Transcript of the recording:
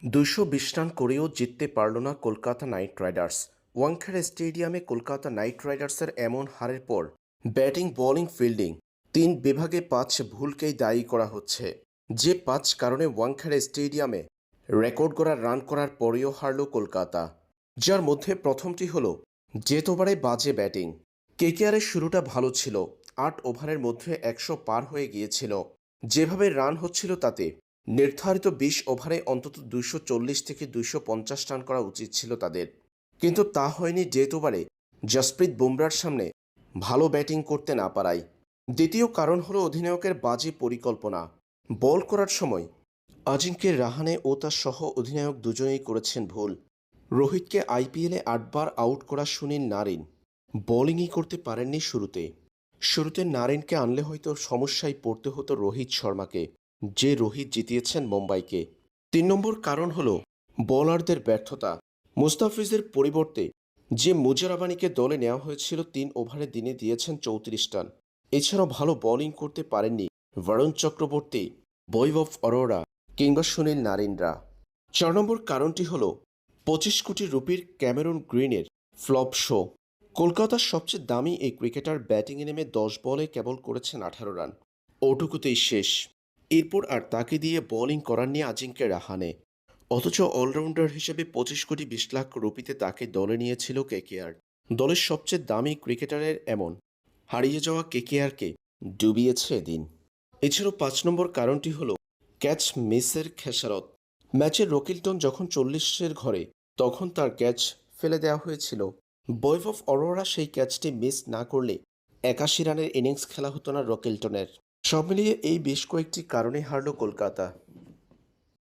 ২২০ run করেও জিততে পারল না কলকাতা নাইট রাইডার্স। ওয়াংখেড়ে স্টেডিয়ামে কলকাতা নাইট রাইডার্সের এমন হারের পর ব্যাটিং, বোলিং, ফিল্ডিং ৩ বিভাগে ৫ ভুলকেই দায়ী করা হচ্ছে। যে ৫ কারণে ওয়াংখেড়ে স্টেডিয়ামে রেকর্ড গড়া রান করার পরেও হারল কলকাতা। যার মধ্যে প্রথমটি হলো যেতবারে বাজে ব্যাটিং। কেকেআরের শুরুটা ভালো ছিল, ৮ ওভারের মধ্যে ১০০ পার হয়ে গিয়েছিল। যেভাবে রান হচ্ছিল তাতে নির্ধারিত ২০ ওভারে অন্তত ২৪০ থেকে ২৫০ রান করা উচিত ছিল তাদের, কিন্তু তা হয়নি ডেথ ওভারে জসপ্রীত বুমরার সামনে ভালো ব্যাটিং করতে না পারায়। দ্বিতীয় কারণ হলো অধিনায়কের বাজে পরিকল্পনা। বল করার সময় আজিঙ্ক্য রাহানে ও তার সহ অধিনায়ক দুজনেই করেছেন ভুল। রোহিতকে আইপিএলে ৮ বার আউট করা সুনীল নারিন বোলিংই করতে পারেননি শুরুতে নারিনকে আনলে হয়তো সমস্যায় পড়তে হতো রোহিত শর্মাকে, যে রোহিত জিতিয়েছেন মুম্বাইকে। ৩ নম্বর কারণ হলো বোলারদের ব্যর্থতা। মুস্তাফিজের পরিবর্তে যে মুজারাবানিকে দলে নেওয়া হয়েছিল ৩ ওভারে দিনে দিয়েছেন ৩৪ রান। এছাড়াও ভালো বোলিং করতে পারেননি বরুণ চক্রবর্তী, বৈভব অরোরা কিংবা সুনীল নারিনরা। ৪ নম্বর কারণটি হলো ২৫ কোটি রুপির ক্যামেরন গ্রিনের ফ্লপ শো। কলকাতার সবচেয়ে দামি এই ক্রিকেটার ব্যাটিংয়ে নেমে ১০ বলে কেবল করেছেন ১৮ রান, ওটুকুতেই শেষ। এরপর আর তাকে দিয়ে বোলিং করাননি আজিঙ্ক্য রাহানে। অথচ অলরাউন্ডার হিসেবে ২৫ কোটি ২০ লাখ রুপিতে তাকে দলে নিয়েছিল কেকেআর। দলের সবচেয়ে দামি ক্রিকেটারের এমন হারিয়ে যাওয়া কেকেআরকে ডুবিয়েছে এদিন। এছাড়াও ৫ নম্বর কারণটি হলো ক্যাচ মিসের খেসারত। ম্যাচে রকিলটন যখন ৪০-এর ঘরে, তখন তার ক্যাচ ফেলে দেওয়া হয়েছিল। বৈভব অরোরা সেই ক্যাচটি মিস না করলে ৮১ রানের ইনিংস খেলা হতো না রকিলটনের। সব মিলিয়ে এই বেশ কয়েকটি কারণে হারল কলকাতা।